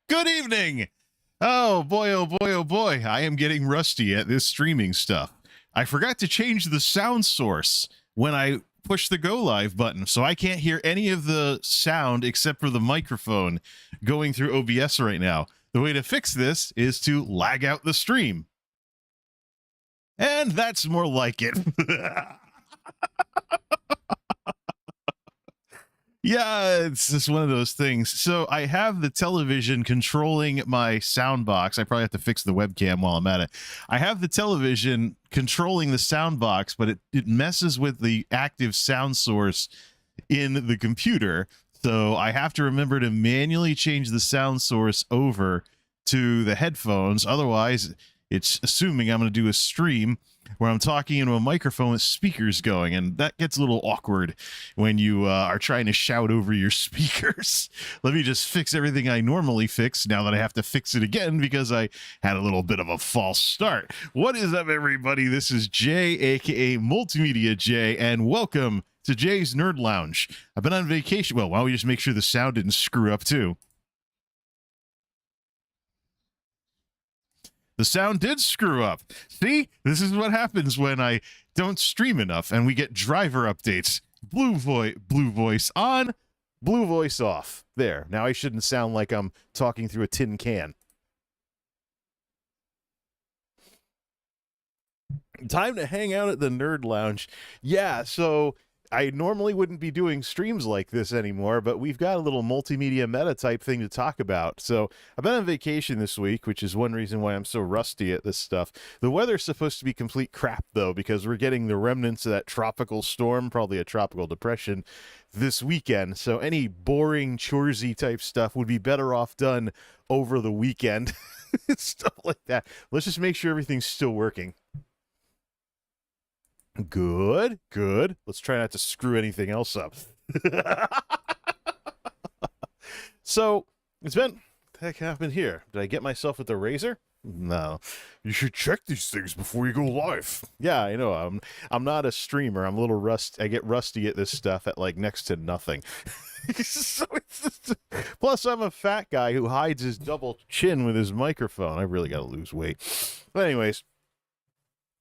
Good evening. Oh boy, oh boy, oh boy. I am getting rusty at this streaming stuff. I forgot to change the sound source when I push the go live button, so I can't hear any of the sound except for the microphone going through OBS right now. The way to fix this is to lag out the stream. And that's more like it. Yeah, it's just one of those things. So I have the television controlling my sound box. I probably have to fix the webcam while I'm at it. I have the television controlling the sound box, but it messes with the active sound source in the computer. So I have to remember to manually change the sound source over to the headphones. Otherwise, it's assuming I'm going to do a stream where I'm talking into a microphone with speakers going, and that gets a little awkward when you are trying to shout over your speakers. Let me just fix everything I normally fix now that I have to fix it again because I had a little bit of a false start. What is up, everybody? This is Jay, aka Multimedia Jay, and welcome to Jay's Nerd Lounge. I've been on vacation. Well, why don't we just make sure the sound didn't screw up too? The sound did screw up. See, this is what happens when I don't stream enough and we get driver updates. Blue voice on, blue voice off. There. Now I shouldn't sound like I'm talking through a tin can. Time to hang out at the Nerd Lounge. Yeah, so I normally wouldn't be doing streams like this anymore, but we've got a little multimedia meta type thing to talk about. So I've been on vacation this week, which is one reason why I'm so rusty at this stuff. The weather's supposed to be complete crap, though, because we're getting the remnants of that tropical storm, probably a tropical depression, this weekend. So any boring, choresy type stuff would be better off done over the weekend. Stuff like that. Let's just make sure everything's still working. Good. Let's try not to screw anything else up. So, it's been... What the heck happened here? Did I get myself with the razor? No. You should check these things before you go live. Yeah, I know. I'm not a streamer. I'm a little I get rusty at this stuff at, like, next to nothing. So it's just... Plus, I'm a fat guy who hides his double chin with his microphone. I really got to lose weight. But anyways...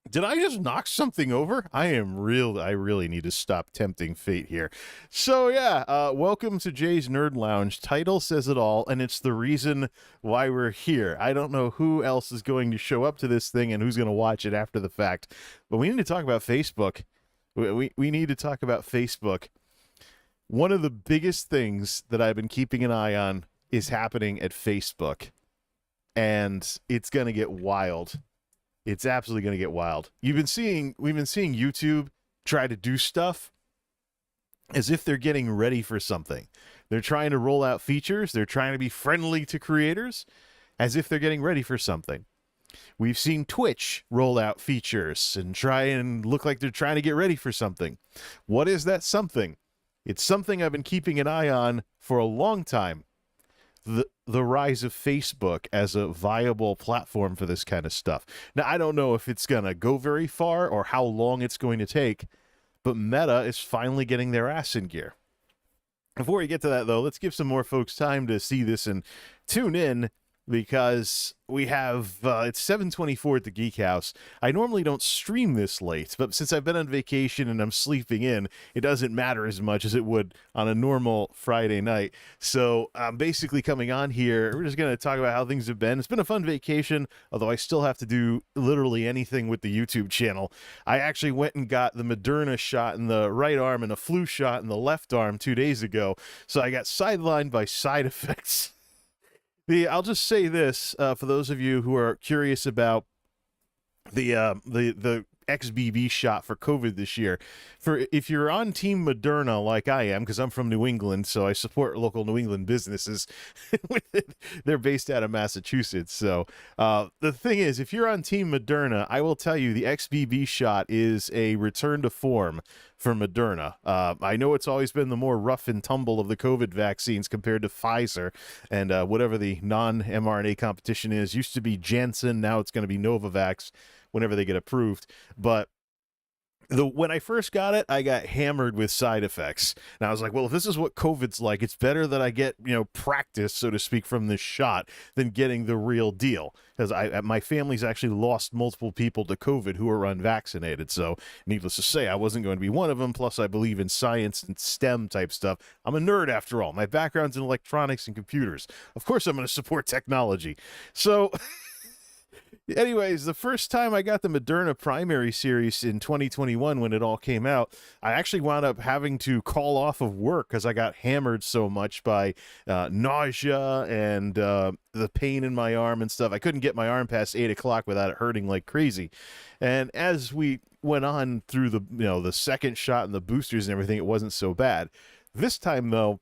Did I just knock something over? I really need to stop tempting fate here. So yeah, welcome to Jay's Nerd Lounge. Title says it all, and it's the reason why we're here. I don't know who else is going to show up to this thing and who's going to watch it after the fact, but we need to talk about Facebook. We need to talk about Facebook. One of the biggest things that I've been keeping an eye on is happening at Facebook, and it's going to get wild. It's absolutely going to get wild. We've been seeing YouTube try to do stuff as if they're getting ready for something. They're trying to roll out features. They're trying to be friendly to creators as if they're getting ready for something. We've seen Twitch roll out features and try and look like they're trying to get ready for something. What is that something? It's something I've been keeping an eye on for a long time. The rise of Facebook as a viable platform for this kind of stuff. Now, I don't know if it's going to go very far or how long it's going to take, but Meta is finally getting their ass in gear. Before we get to that, though, let's give some more folks time to see this and tune in, because we have, it's 7:24 at the Geek House. I normally don't stream this late, but since I've been on vacation and I'm sleeping in, it doesn't matter as much as it would on a normal Friday night. So I'm basically coming on here. We're just going to talk about how things have been. It's been a fun vacation, although I still have to do literally anything with the YouTube channel. I actually went and got the Moderna shot in the right arm and a flu shot in the left arm 2 days ago, so I got sidelined by side effects. I'll just say this, for those of you who are curious about the XBB shot for COVID this year. If you're on Team Moderna like I am, because I'm from New England, so I support local New England businesses. They're based out of Massachusetts. So the thing is, if you're on Team Moderna, I will tell you the XBB shot is a return to form for Moderna. I know it's always been the more rough and tumble of the COVID vaccines compared to Pfizer and whatever the non-mRNA competition is. Used to be Janssen, now it's going to be Novavax whenever they get approved. But When I first got it, I got hammered with side effects. And I was like, well, if this is what COVID's like, it's better that I get, practice, so to speak, from this shot than getting the real deal. Because my family's actually lost multiple people to COVID who are unvaccinated. So needless to say, I wasn't going to be one of them. Plus, I believe in science and STEM type stuff. I'm a nerd after all. My background's in electronics and computers. Of course, I'm going to support technology. So anyways, the first time I got the Moderna primary series in 2021 when it all came out, I actually wound up having to call off of work because I got hammered so much by nausea and the pain in my arm and stuff. I couldn't get my arm past 8 o'clock without it hurting like crazy. And as we went on through the second shot and the boosters and everything, it wasn't so bad. This time, though,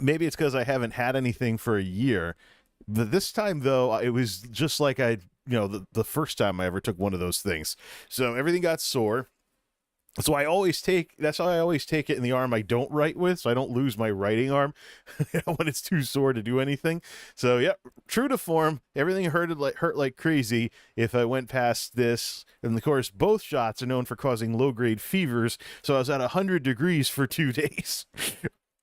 maybe it's because I haven't had anything for a year. But this time, though, it was just like the first time I ever took one of those things. So everything got sore. That's how I always take it in the arm I don't write with, so I don't lose my writing arm when it's too sore to do anything. So, yeah, true to form, everything hurt like crazy if I went past this. And, of course, both shots are known for causing low-grade fevers, so I was at 100 degrees for 2 days.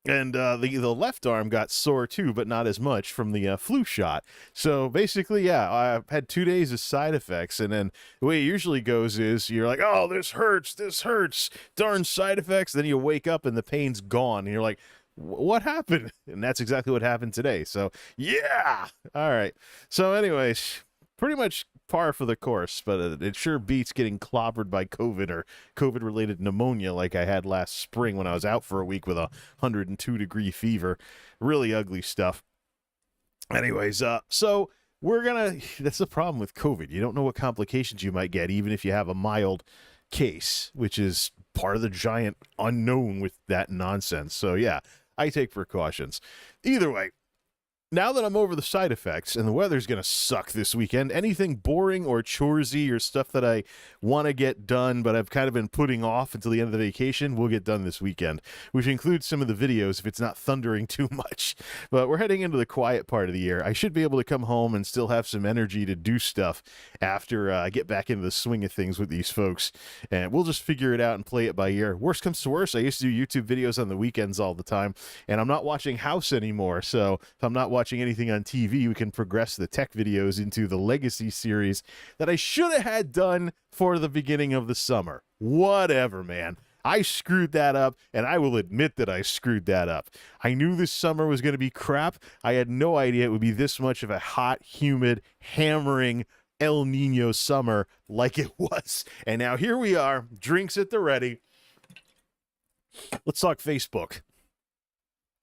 And the left arm got sore too, but not as much from the flu shot. So basically, yeah, I had 2 days of side effects. And then the way it usually goes is you're like, oh, this hurts, darn side effects. Then you wake up and the pain's gone. And you're like, what happened? And that's exactly what happened today. So, yeah. All right. So anyways, pretty much par for the course, but it sure beats getting clobbered by COVID or COVID-related pneumonia like I had last spring when I was out for a week with a 102-degree fever. Really ugly stuff. Anyways, so that's the problem with COVID. You don't know what complications you might get, even if you have a mild case, which is part of the giant unknown with that nonsense. So, yeah, I take precautions. Either way, now that I'm over the side effects and the weather's going to suck this weekend, anything boring or choresy or stuff that I want to get done but I've kind of been putting off until the end of the vacation will get done this weekend, which includes some of the videos if it's not thundering too much. But we're heading into the quiet part of the year. I should be able to come home and still have some energy to do stuff after I get back into the swing of things with these folks. And we'll just figure it out and play it by ear. Worst comes to worst, I used to do YouTube videos on the weekends all the time, and I'm not watching House anymore. So if I'm not watching anything on TV, we can progress the tech videos into the Legacy series that I should have had done for the beginning of the summer. Whatever, man. I screwed that up, and I will admit that I screwed that up. I knew this summer was going to be crap. I had no idea it would be this much of a hot, humid, hammering El Nino summer like it was. And now here we are, drinks at the ready. Let's talk Facebook.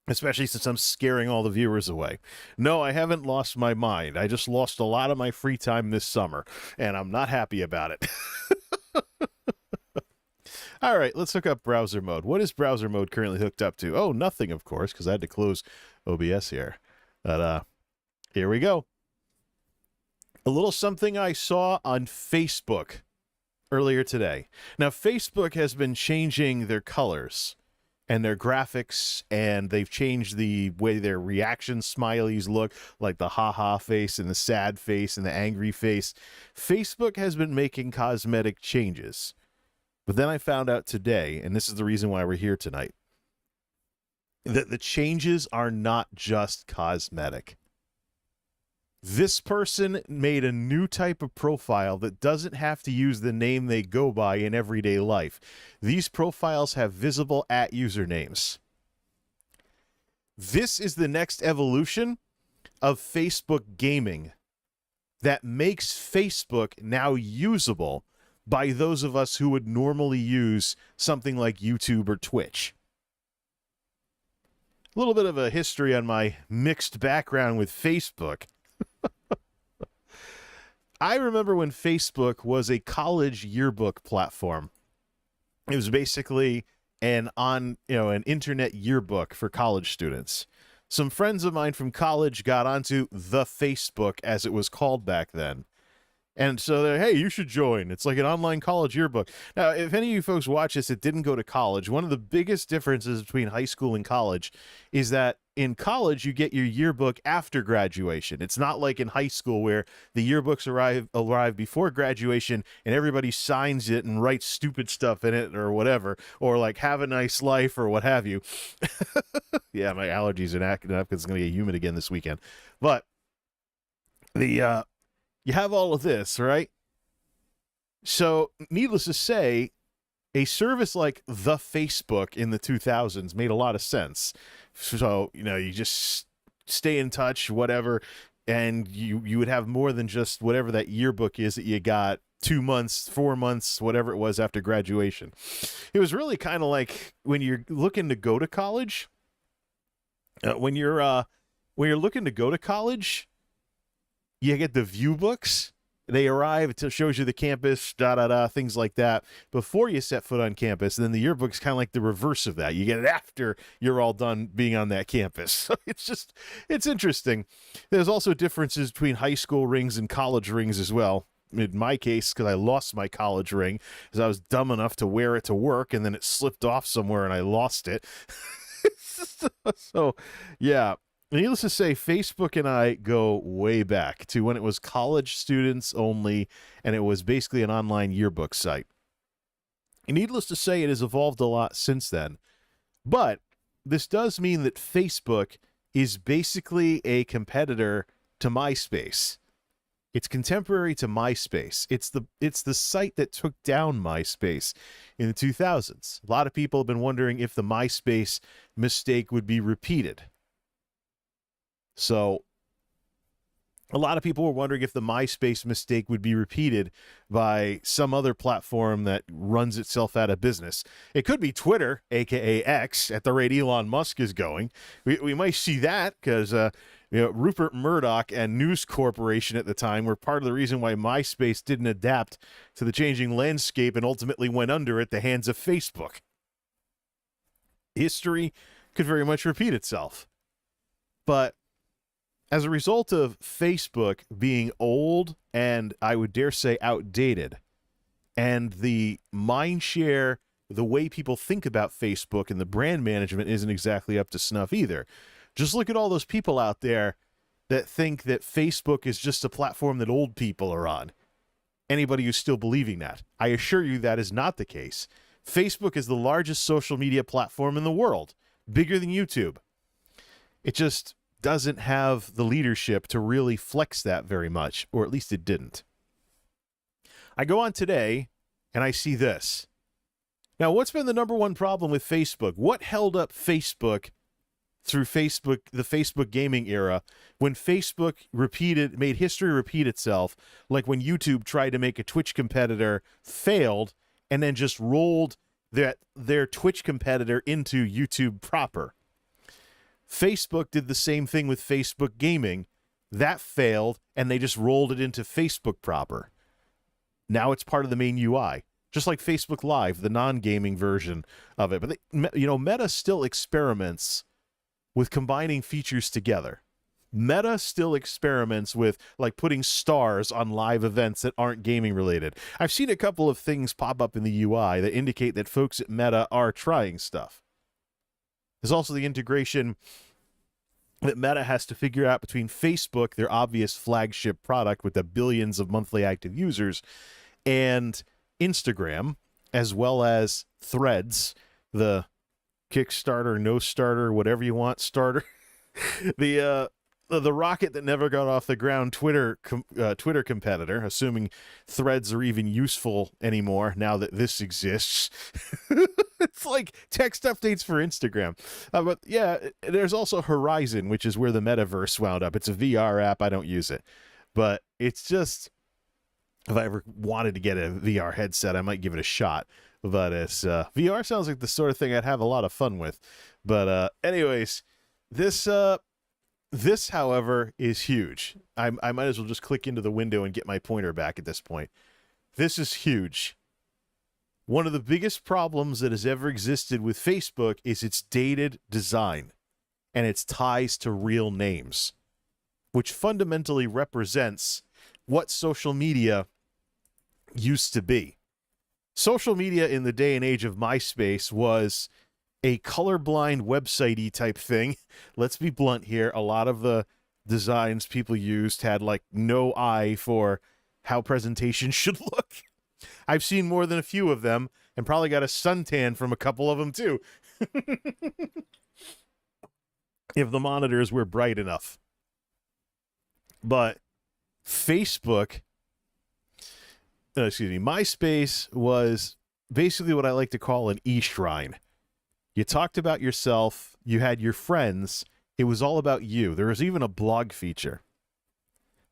Especially since I'm scaring all the viewers away. No, I haven't lost my mind. I just lost a lot of my free time this summer, and I'm not happy about it. All right, let's hook up browser mode. What is browser mode currently hooked up to? Oh, nothing, of course, because I had to close OBS here. But here we go. A little something I saw on Facebook earlier today. Now, Facebook has been changing their colors and their graphics, and they've changed the way their reaction smileys look, like the ha-ha face and the sad face and the angry face. Facebook has been making cosmetic changes. But then I found out today, and this is the reason why we're here tonight, that the changes are not just cosmetic. This person made a new type of profile that doesn't have to use the name they go by in everyday life. These profiles have visible @ usernames. This is the next evolution of Facebook gaming that makes Facebook now usable by those of us who would normally use something like YouTube or Twitch. A little bit of a history on my mixed background with Facebook. I remember when Facebook was a college yearbook platform. It was basically an internet yearbook for college students. Some friends of mine from college got onto the Facebook, as it was called back then. And so they're, hey, you should join. It's like an online college yearbook. Now, if any of you folks watch this that didn't go to college, one of the biggest differences between high school and college is that in college, you get your yearbook after graduation. It's not like in high school where the yearbooks arrive before graduation and everybody signs it and writes stupid stuff in it or whatever, or like have a nice life or what have you. Yeah, my allergies are acting up because it's going to get humid again this weekend. But you have all of this, right? So needless to say, a service like the Facebook in the 2000s made a lot of sense. So, you just stay in touch, whatever, and you would have more than just whatever that yearbook is that you got 2 months, 4 months, whatever it was after graduation. It was really kind of like when you're looking to go to college. When you're looking to go to college, you get the view books. They arrive, it shows you the campus, things like that, before you set foot on campus. And then the yearbook's kind of like the reverse of that. You get it after you're all done being on that campus. So it's interesting. There's also differences between high school rings and college rings as well. In my case, because I lost my college ring, because I was dumb enough to wear it to work, and then it slipped off somewhere and I lost it. So, yeah. Needless to say, Facebook and I go way back to when it was college students only, and it was basically an online yearbook site. And needless to say, it has evolved a lot since then. But this does mean that Facebook is basically a competitor to MySpace. It's contemporary to MySpace. It's the site that took down MySpace in the 2000s. A lot of people have been wondering if the MySpace mistake would be repeated. So a lot of people were wondering if the MySpace mistake would be repeated by some other platform that runs itself out of business. It could be Twitter, a.k.a. X, at the rate Elon Musk is going. We might see that because Rupert Murdoch and News Corporation at the time were part of the reason why MySpace didn't adapt to the changing landscape and ultimately went under at the hands of Facebook. History could very much repeat itself. But as a result of Facebook being old and I would dare say outdated, and the mind share, the way people think about Facebook and the brand management isn't exactly up to snuff either. Just look at all those people out there that think that Facebook is just a platform that old people are on. Anybody who's still believing that, I assure you that is not the case. Facebook is the largest social media platform in the world, bigger than YouTube. It just doesn't have the leadership to really flex that very much, or at least it didn't. I go on today and I see this. Now, what's been the number one problem with Facebook? What held up Facebook through the Facebook gaming era when Facebook made history repeat itself, like when YouTube tried to make a Twitch competitor, failed, and then just rolled their Twitch competitor into YouTube proper? Facebook did the same thing with Facebook Gaming. That failed, and they just rolled it into Facebook proper. Now it's part of the main UI, just like Facebook Live, the non-gaming version of it. But Meta still experiments with combining features together. Meta still experiments with like putting stars on live events that aren't gaming related. I've seen a couple of things pop up in the UI that indicate that folks at Meta are trying stuff. There's also the integration that Meta has to figure out between Facebook, their obvious flagship product with the billions of monthly active users, and Instagram, as well as Threads, the Kickstarter, no starter, whatever you want, starter. The rocket that never got off the ground Twitter competitor, assuming Threads are even useful anymore now that this exists. It's like text updates for Instagram. But yeah, there's also Horizon, which is where the metaverse wound up. It's a VR app. I don't use it. But it's just, if I ever wanted to get a VR headset, I might give it a shot. But VR sounds like the sort of thing I'd have a lot of fun with. But anyways, this, however, is huge. I might as well just click into the window and get my pointer back at this point. This is huge. One of the biggest problems that has ever existed with Facebook is its dated design and its ties to real names, which fundamentally represents what social media used to be. Social media in the day and age of MySpace was a colorblind website-y type thing. Let's be blunt here. A lot of the designs people used had like no eye for how presentation should look. I've seen more than a few of them and probably got a suntan from a couple of them too. If the monitors were bright enough. But Facebook, MySpace was basically what I like to call an e-shrine. You talked about yourself, you had your friends, it was all about you. There was even a blog feature.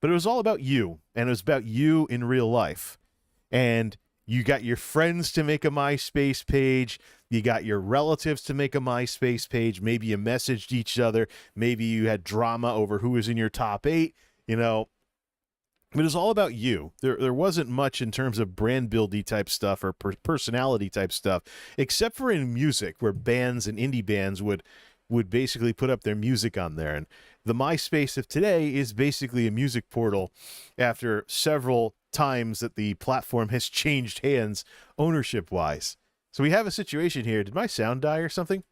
But it was all about you, and it was about you in real life. And you got your friends to make a MySpace page, you got your relatives to make a MySpace page, maybe you messaged each other, maybe you had drama over who was in your top 8, you know. It was all about you. There wasn't much in terms of brand buildy type stuff or personality type stuff, except for in music, where bands and indie bands would basically put up their music on there. And the MySpace of today is basically a music portal after several times that the platform has changed hands ownership-wise. So we have a situation here. Did my sound die or something?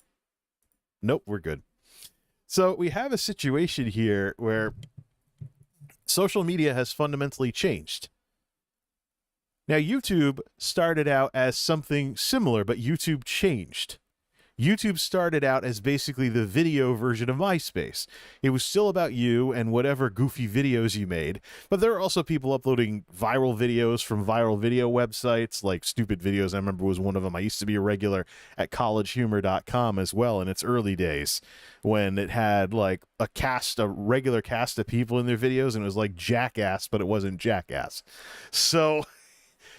Nope, we're good. So we have a situation here where social media has fundamentally changed. Now, YouTube started out as something similar, but YouTube changed. YouTube started out as basically the video version of MySpace. It was still about you and whatever goofy videos you made, but there were also people uploading viral videos from viral video websites, like Stupid Videos, I remember was one of them. I used to be a regular at collegehumor.com as well in its early days, when it had like a regular cast of people in their videos, and it was like Jackass, but it wasn't Jackass. So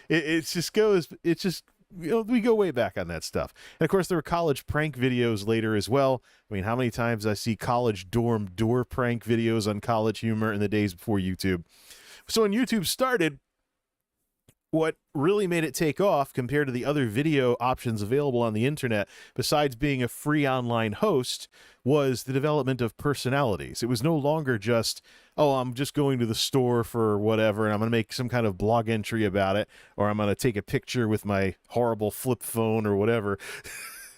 it just we go way back on that stuff. And of course, there were college prank videos later as well. I mean, how many times I see college dorm door prank videos on College Humor in the days before YouTube. So when YouTube started, what really made it take off compared to the other video options available on the internet, besides being a free online host, was the development of personalities. It was no longer just, oh, I'm just going to the store for whatever, and I'm going to make some kind of blog entry about it, or I'm going to take a picture with my horrible flip phone or whatever.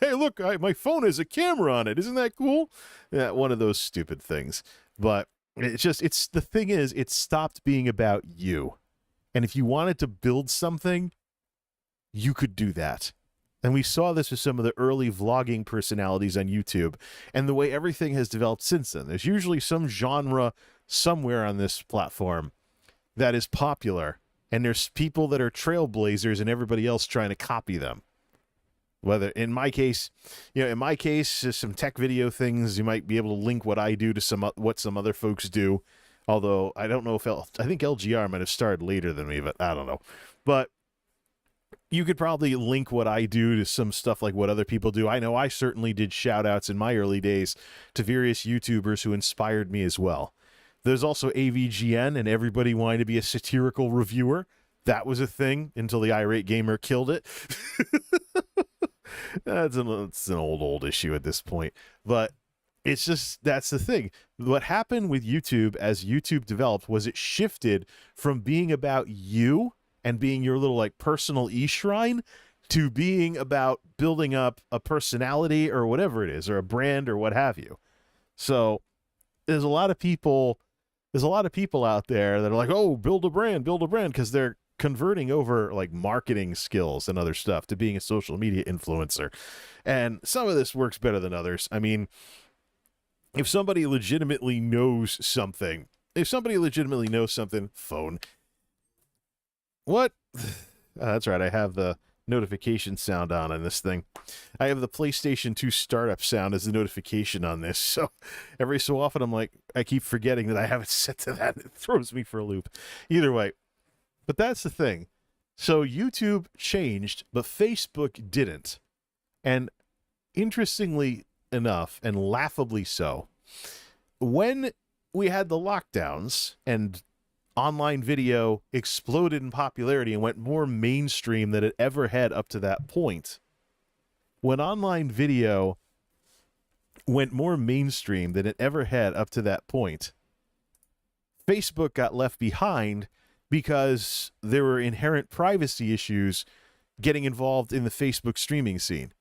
Hey, look, my phone has a camera on it. Isn't that cool? Yeah, one of those stupid things. But the thing is, it stopped being about you. And if you wanted to build something, you could do that. And we saw this with some of the early vlogging personalities on YouTube, and the way everything has developed since then. There's usually some genre somewhere on this platform that is popular, and there's people that are trailblazers and everybody else trying to copy them. Whether, in my case, some tech video things, you might be able to link what I do to what some other folks do. Although, I don't know I think LGR might have started later than me, but I don't know. But you could probably link what I do to some stuff like what other people do. I know I certainly did shout-outs in my early days to various YouTubers who inspired me as well. There's also AVGN, and everybody wanted to be a satirical reviewer. That was a thing until the Irate Gamer killed it. It's an old issue at this point. But it's just, that's the thing. What happened with YouTube as YouTube developed was it shifted from being about you and being your little like personal e-shrine to being about building up a personality or whatever it is, or a brand or what have you. So there's a lot of people out there that are like, oh, build a brand, because they're converting over like marketing skills and other stuff to being a social media influencer. And some of this works better than others. I mean, if somebody legitimately knows something, phone. What? That's right. I have the notification sound on this thing. I have the PlayStation 2 startup sound as the notification on this. So every so often I keep forgetting that I have it set to that. It throws me for a loop. Either way. But that's the thing. So YouTube changed, but Facebook didn't. And interestingly enough, and laughably so, when we had the lockdowns and online video exploded in popularity and went more mainstream than it ever had up to that point, when online video went more mainstream than it ever had up to that point, Facebook got left behind because there were inherent privacy issues getting involved in the Facebook streaming scene.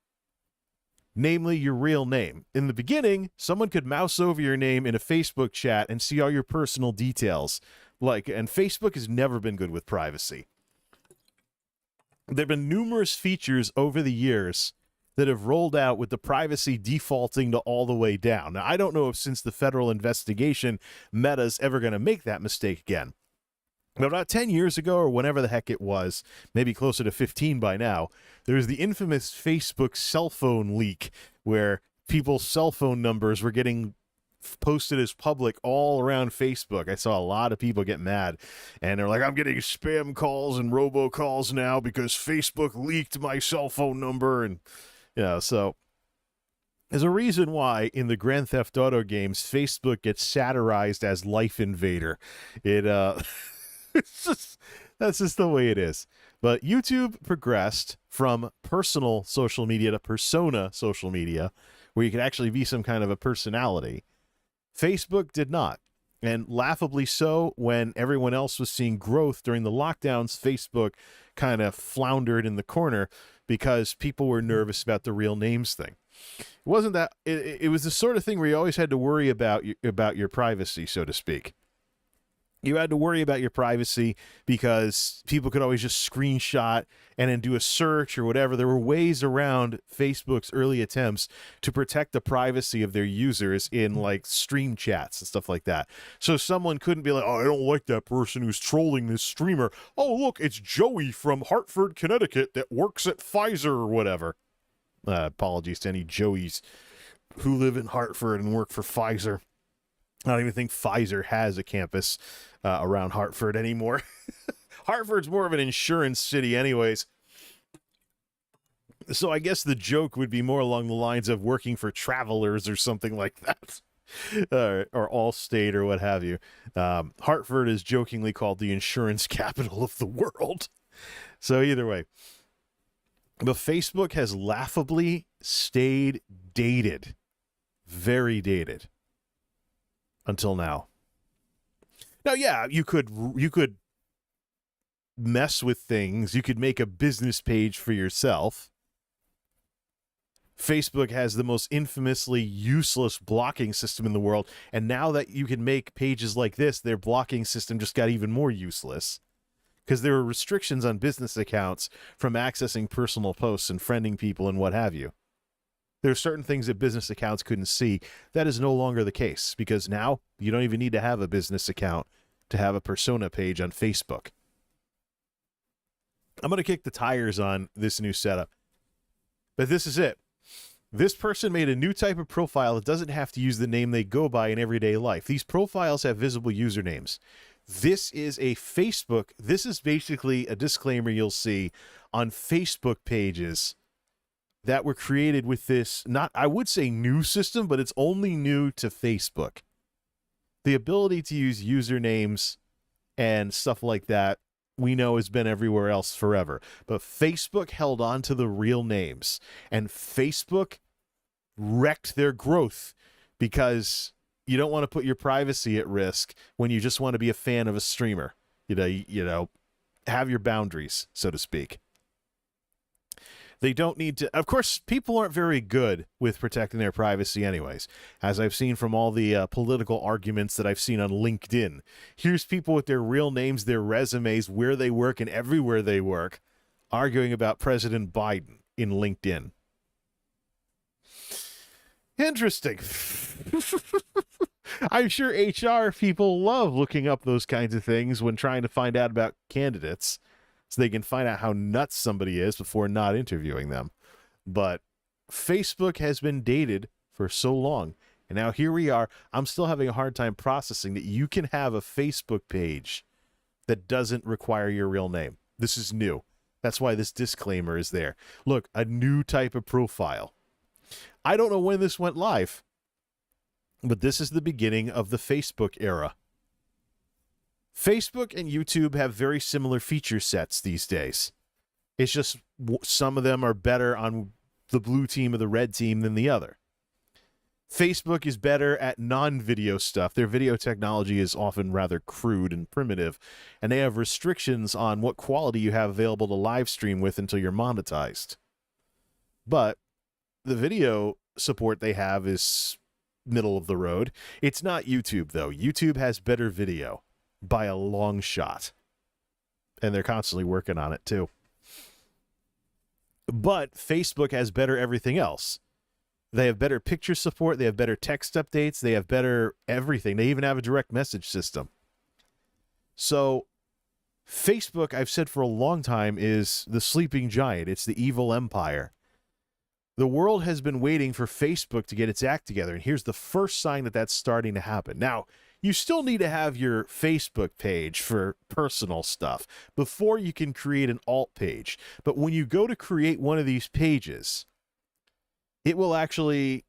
namely your real name. In the beginning, someone could mouse over your name in a Facebook chat and see all your personal details. And Facebook has never been good with privacy. There have been numerous features over the years that have rolled out with the privacy defaulting to all the way down. Now, I don't know if since the federal investigation, Meta's ever going to make that mistake again. But about 10 years ago, or whenever the heck it was, maybe closer to 15 by now, there was the infamous Facebook cell phone leak where people's cell phone numbers were getting posted as public all around Facebook. I saw a lot of people get mad, and they're like, I'm getting spam calls and robocalls now because Facebook leaked my cell phone number. And, so there's a reason why in the Grand Theft Auto games, Facebook gets satirized as Life Invader. That's just the way it is. But YouTube progressed from personal social media to persona social media, where you could actually be some kind of a personality. Facebook did not. And laughably so, when everyone else was seeing growth during the lockdowns, Facebook kind of floundered in the corner because people were nervous about the real names thing. It wasn't that, it was the sort of thing where you always had to worry about your privacy, so to speak. You had to worry about your privacy because people could always just screenshot and then do a search or whatever. There were ways around Facebook's early attempts to protect the privacy of their users in like stream chats and stuff like that. So someone couldn't be like, oh, I don't like that person who's trolling this streamer. Oh, look, it's Joey from Hartford, Connecticut that works at Pfizer or whatever. Apologies to any Joeys who live in Hartford and work for Pfizer. I don't even think Pfizer has a campus around Hartford anymore. Hartford's more of an insurance city anyways. So I guess the joke would be more along the lines of working for Travelers or something like that. Or Allstate or what have you. Hartford is jokingly called the insurance capital of the world. So either way. But Facebook has laughably stayed dated. Very dated. Until now. Now, yeah, you could mess with things. You could make a business page for yourself. Facebook has the most infamously useless blocking system in the world, and now that you can make pages like this, their blocking system just got even more useless because there were restrictions on business accounts from accessing personal posts and friending people and what have you. There are certain things that business accounts couldn't see. That is no longer the case because now you don't even need to have a business account to have a persona page on Facebook. I'm going to kick the tires on this new setup. But this is it. This person made a new type of profile that doesn't have to use the name they go by in everyday life. These profiles have visible usernames. This is a Facebook. This is basically a disclaimer you'll see on Facebook pages that were created with this, not, I would say new system, but it's only new to Facebook. The ability to use usernames and stuff like that, we know has been everywhere else forever. But Facebook held on to the real names, and Facebook wrecked their growth because you don't want to put your privacy at risk when you just want to be a fan of a streamer. You know, have your boundaries, so to speak. They don't need to. Of course, people aren't very good with protecting their privacy anyways, as I've seen from all the political arguments that I've seen on LinkedIn. Here's people with their real names, their resumes, where they work, and everywhere they work, arguing about President Biden in LinkedIn. Interesting. I'm sure HR people love looking up those kinds of things when trying to find out about candidates, so they can find out how nuts somebody is before not interviewing them. But Facebook has been dated for so long, and now here we are. I'm still having a hard time processing that you can have a Facebook page that doesn't require your real name. This is new. That's why this disclaimer is there. Look, a new type of profile. I don't know when this went live, but this is the beginning of the Facebook era. Facebook and YouTube have very similar feature sets these days. It's just some of them are better on the blue team or the red team than the other. Facebook is better at non-video stuff. Their video technology is often rather crude and primitive, and they have restrictions on what quality you have available to live stream with until you're monetized. But the video support they have is middle of the road. It's not YouTube, though. YouTube has better video by a long shot. And they're constantly working on it, too. But Facebook has better everything else. They have better picture support. They have better text updates. They have better everything. They even have a direct message system. So Facebook, I've said for a long time, is the sleeping giant. It's the evil empire. The world has been waiting for Facebook to get its act together, and here's the first sign that that's starting to happen. Now, you still need to have your Facebook page for personal stuff before you can create an alt page. But when you go to create one of these pages, it will actually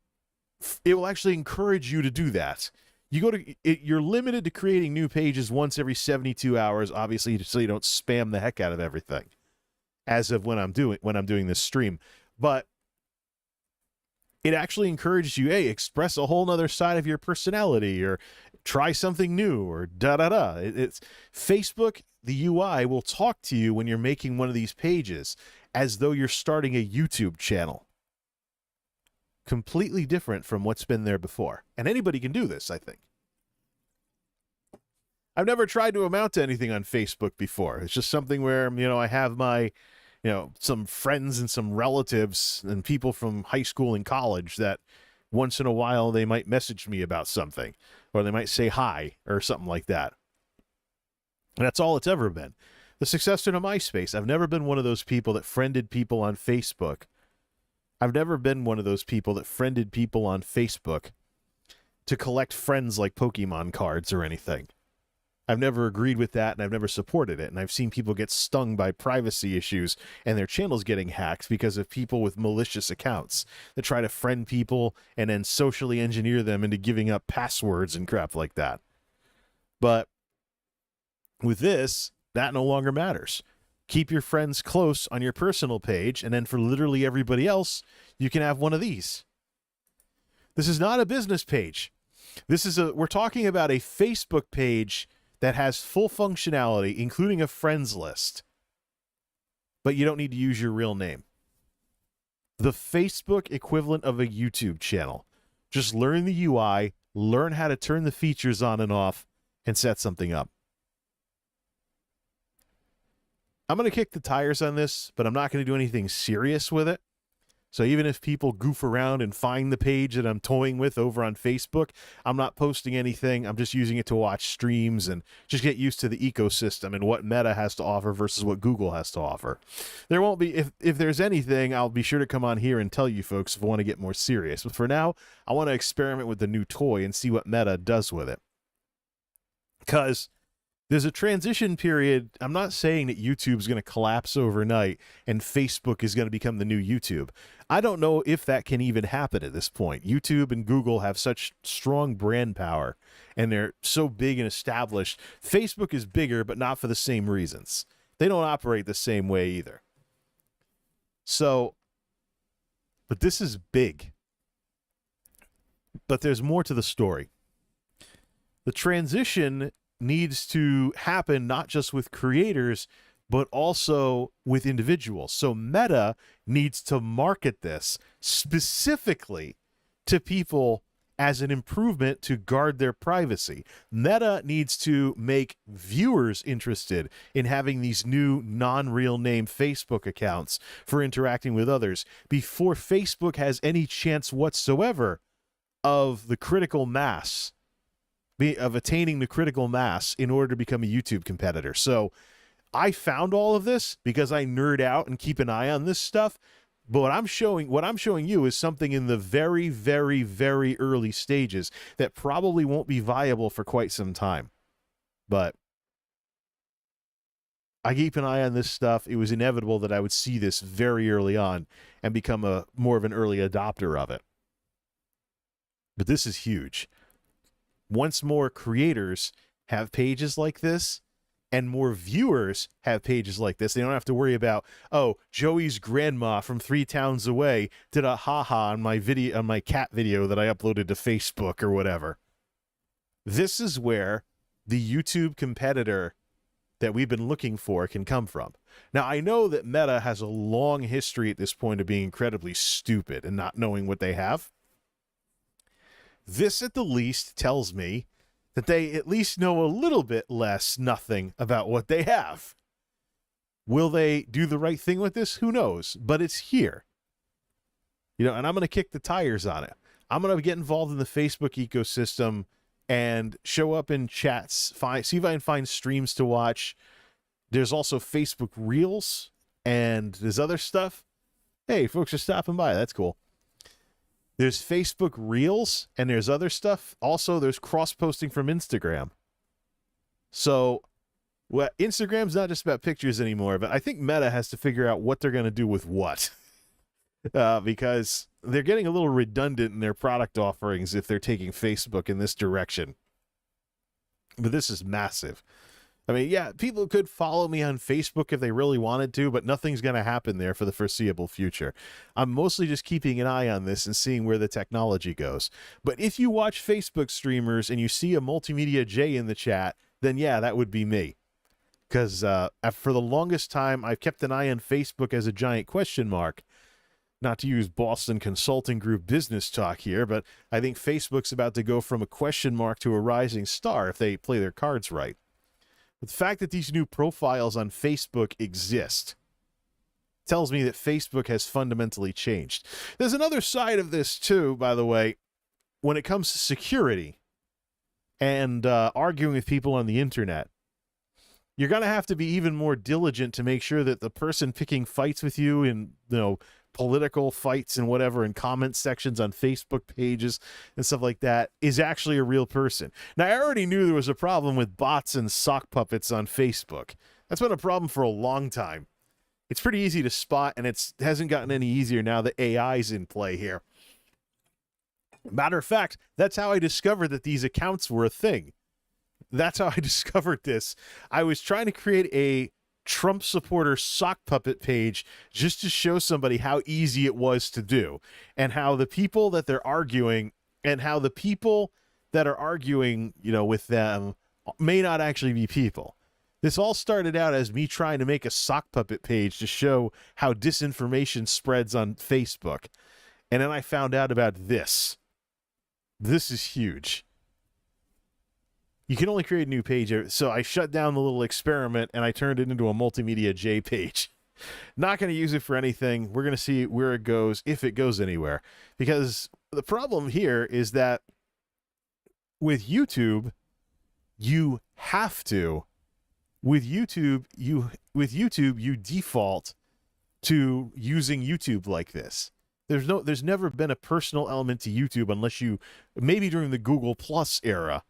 encourage you to do that. You're limited to creating new pages once every 72 hours, obviously, so you don't spam the heck out of everything. As of when I'm doing this stream, but it actually encourages you, hey, express a whole nother side of your personality, or try something new, or da-da-da. It's Facebook, the UI will talk to you when you're making one of these pages as though you're starting a YouTube channel. Completely different from what's been there before. And anybody can do this, I think. I've never tried to amount to anything on Facebook before. It's just something where, I have my, some friends and some relatives and people from high school and college that once in a while they might message me about something, or they might say hi or something like that. And that's all it's ever been. The successor to MySpace. I've never been one of those people that friended people on Facebook. I've never been one of those people that friended people on Facebook to collect friends like Pokemon cards or anything. I've never agreed with that, and I've never supported it. And I've seen people get stung by privacy issues and their channels getting hacked because of people with malicious accounts that try to friend people and then socially engineer them into giving up passwords and crap like that. But with this, that no longer matters. Keep your friends close on your personal page, and then for literally everybody else, you can have one of these. This is not a business page. We're talking about a Facebook page that has full functionality, including a friends list. But you don't need to use your real name. The Facebook equivalent of a YouTube channel. Just learn the UI, learn how to turn the features on and off, and set something up. I'm going to kick the tires on this, but I'm not going to do anything serious with it. So even if people goof around and find the page that I'm toying with over on Facebook, I'm not posting anything. I'm just using it to watch streams and just get used to the ecosystem and what Meta has to offer versus what Google has to offer. There won't be, if there's anything, I'll be sure to come on here and tell you folks if I want to get more serious. But for now, I want to experiment with the new toy and see what Meta does with it. Because there's a transition period. I'm not saying that YouTube's going to collapse overnight and Facebook is going to become the new YouTube. I don't know if that can even happen at this point. YouTube and Google have such strong brand power, and they're so big and established. Facebook is bigger, but not for the same reasons. They don't operate the same way either. So, but this is big. But there's more to the story. The transition needs to happen not just with creators, but also with individuals. So Meta needs to market this specifically to people as an improvement to guard their privacy. Meta needs to make viewers interested in having these new non-real name Facebook accounts for interacting with others before Facebook has any chance whatsoever of the critical mass, of attaining the critical mass in order to become a YouTube competitor. So I found all of this because I nerd out and keep an eye on this stuff. But what I'm showing you is something in the very, very, very early stages that probably won't be viable for quite some time. But I keep an eye on this stuff. It was inevitable that I would see this very early on and become more of an early adopter of it. But this is huge. Once more creators have pages like this and more viewers have pages like this, they don't have to worry about, oh, Joey's grandma from 3 towns away did a haha on my video, on my cat video that I uploaded to Facebook or whatever. This is where the YouTube competitor that we've been looking for can come from. Now, I know that Meta has a long history at this point of being incredibly stupid and not knowing what they have. This, at the least, tells me that they at least know a little bit less nothing about what they have. Will they do the right thing with this? Who knows? But it's here. You know, and I'm going to kick the tires on it. I'm going to get involved in the Facebook ecosystem and show up in chats, see if I can find streams to watch. There's also Facebook Reels, and there's other stuff. Hey, folks are stopping by. That's cool. There's Facebook Reels, and there's other stuff. Also, there's cross-posting from Instagram. So, well, Instagram's not just about pictures anymore, but I think Meta has to figure out what they're going to do with what. Because they're getting a little redundant in their product offerings if they're taking Facebook in this direction. But this is massive. I mean, yeah, people could follow me on Facebook if they really wanted to, but nothing's going to happen there for the foreseeable future. I'm mostly just keeping an eye on this and seeing where the technology goes. But if you watch Facebook streamers and you see a Multimedia J in the chat, then yeah, that would be me. Because for the longest time, I've kept an eye on Facebook as a giant question mark. Not to use Boston Consulting Group business talk here, but I think Facebook's about to go from a question mark to a rising star if they play their cards right. But the fact that these new profiles on Facebook exist tells me that Facebook has fundamentally changed. There's another side of this too, by the way, when it comes to security and arguing with people on the internet. You're going to have to be even more diligent to make sure that the person picking fights with you in, political fights and whatever in comment sections on Facebook pages and stuff like that is actually a real person. Now, I already knew there was a problem with bots and sock puppets on Facebook. That's been a problem for a long time. It's pretty easy to spot, and it hasn't gotten any easier now that AI's in play here. Matter of fact, that's how I discovered that these accounts were a thing. That's how I discovered this. I was trying to create a Trump supporter sock puppet page just to show somebody how easy it was to do, and how the people that they're arguing with them may not actually be people. This all started out as me trying to make a sock puppet page to show how disinformation spreads on Facebook. And then I found out about this. This is huge. You can only create a new page. So I shut down the little experiment and I turned it into a Multimedia J page. Not going to use it for anything. We're going to see where it goes, if it goes anywhere. Because the problem here is that with YouTube, you have to. With YouTube, you default to using YouTube like this. There's never been a personal element to YouTube unless maybe during the Google Plus era.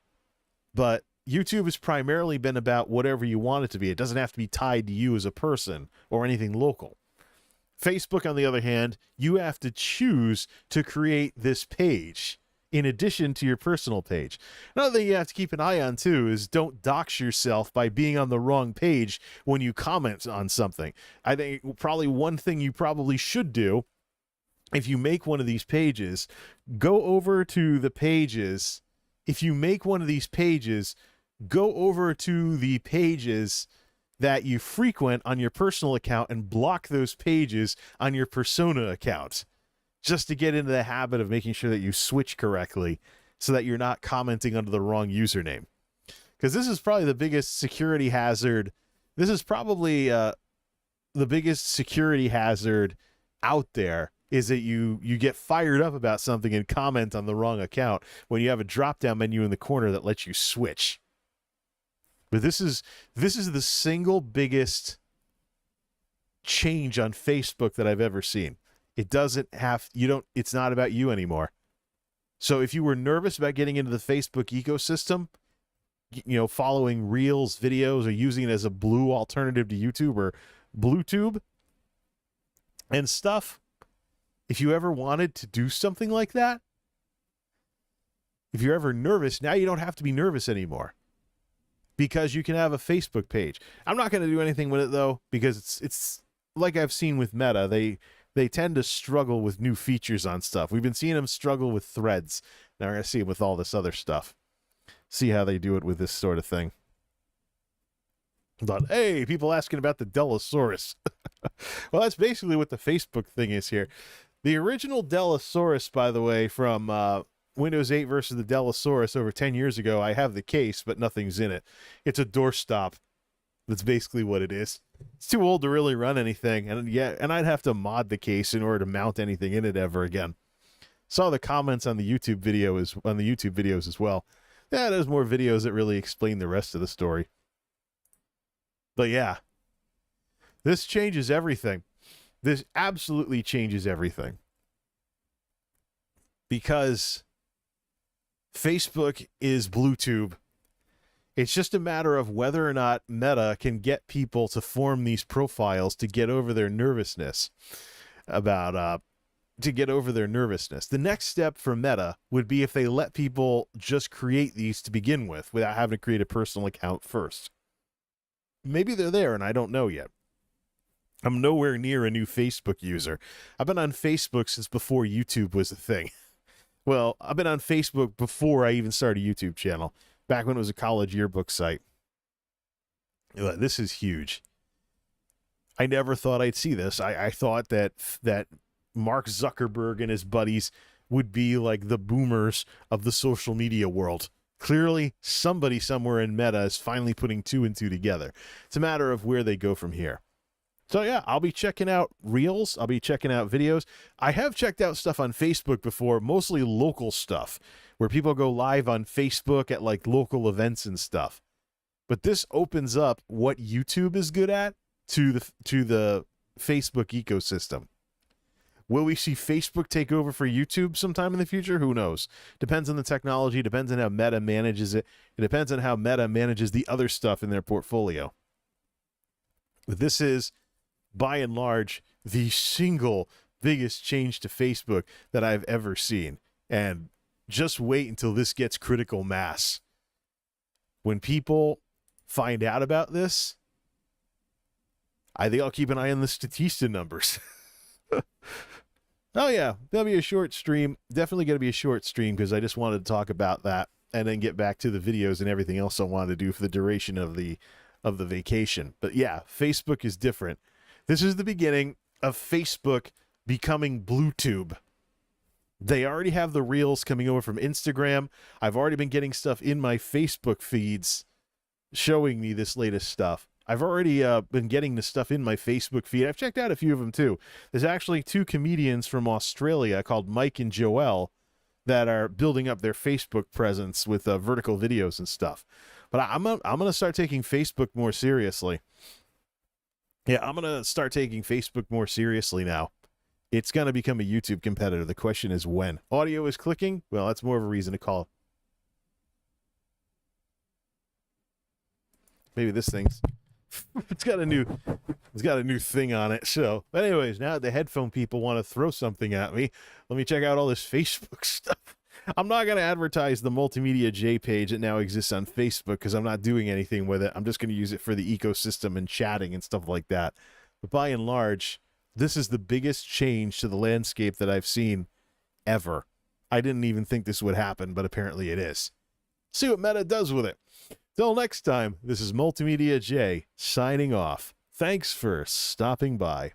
But YouTube has primarily been about whatever you want it to be. It doesn't have to be tied to you as a person or anything local. Facebook, on the other hand, you have to choose to create this page in addition to your personal page. Another thing you have to keep an eye on, too, is don't dox yourself by being on the wrong page when you comment on something. I think probably one thing you probably should do, if you make one of these pages, go over to the pages. If you make one of these pages, go over to the pages that you frequent on your personal account and block those pages on your persona account, just to get into the habit of making sure that you switch correctly so that you're not commenting under the wrong username. Because this is probably the biggest security hazard. This is probably the biggest security hazard out there, is that you get fired up about something and comment on the wrong account when you have a drop-down menu in the corner that lets you switch. But this is the single biggest change on Facebook that I've ever seen. It's not about you anymore. So if you were nervous about getting into the Facebook ecosystem, following Reels videos or using it as a blue alternative to YouTube or BlueTube and stuff, if you ever wanted to do something like that, if you're ever nervous, now you don't have to be nervous anymore because you can have a Facebook page. I'm not going to do anything with it, though, because it's like I've seen with Meta. They tend to struggle with new features on stuff. We've been seeing them struggle with threads. Now we're going to see it with all this other stuff. See how they do it with this sort of thing. But hey, people asking about the Delosaurus. Well, that's basically what the Facebook thing is here. The original Delosaurus, by the way, from Windows 8 versus the Delosaurus over 10 years ago, I have the case, but nothing's in it. It's a doorstop. That's basically what it is. It's too old to really run anything, and I'd have to mod the case in order to mount anything in it ever again. Saw the comments on the YouTube videos as well. Yeah, there's more videos that really explain the rest of the story. But yeah, this changes everything. This absolutely changes everything. Because Facebook is BlueTube. It's just a matter of whether or not Meta can get people to form these profiles to get over their nervousness The next step for Meta would be if they let people just create these to begin with without having to create a personal account first. Maybe they're there and I don't know yet. I'm nowhere near a new Facebook user. I've been on Facebook since before YouTube was a thing. Well, I've been on Facebook before I even started a YouTube channel, back when it was a college yearbook site. This is huge. I never thought I'd see this. I thought that Mark Zuckerberg and his buddies would be like the boomers of the social media world. Clearly, somebody somewhere in Meta is finally putting two and two together. It's a matter of where they go from here. So yeah, I'll be checking out Reels. I'll be checking out videos. I have checked out stuff on Facebook before, mostly local stuff, where people go live on Facebook at like local events and stuff. But this opens up what YouTube is good at to the Facebook ecosystem. Will we see Facebook take over for YouTube sometime in the future? Who knows? Depends on the technology, depends on how Meta manages it. It depends on how Meta manages the other stuff in their portfolio. But this is, by and large, the single biggest change to Facebook that I've ever seen. And just wait until this gets critical mass. When people find out about this, I think I'll keep an eye on the Statista numbers. Oh yeah, that'll be a short stream. Definitely going to be a short stream because I just wanted to talk about that and then get back to the videos and everything else I wanted to do for the duration of the vacation. But yeah, Facebook is different. This is the beginning of Facebook becoming BlueTube. They already have the Reels coming over from Instagram. I've already been getting stuff in my Facebook feeds showing me this latest stuff. I've already been getting the stuff in my Facebook feed. I've checked out a few of them too. There's actually two comedians from Australia called Mike and Joel that are building up their Facebook presence with vertical videos and stuff. But I'm gonna start taking Facebook more seriously. Yeah, I'm gonna start taking Facebook more seriously now. It's gonna become a YouTube competitor. The question is when. Audio is clicking. Well, that's more of a reason to call. Maybe this thing's it's got a new thing on it. So, but anyways, now the headphone people want to throw something at me. Let me check out all this Facebook stuff. I'm not going to advertise the Multimedia J page that now exists on Facebook because I'm not doing anything with it. I'm just going to use it for the ecosystem and chatting and stuff like that. But by and large, this is the biggest change to the landscape that I've seen ever. I didn't even think this would happen, but apparently it is. See what Meta does with it. Till next time, this is Multimedia J signing off. Thanks for stopping by.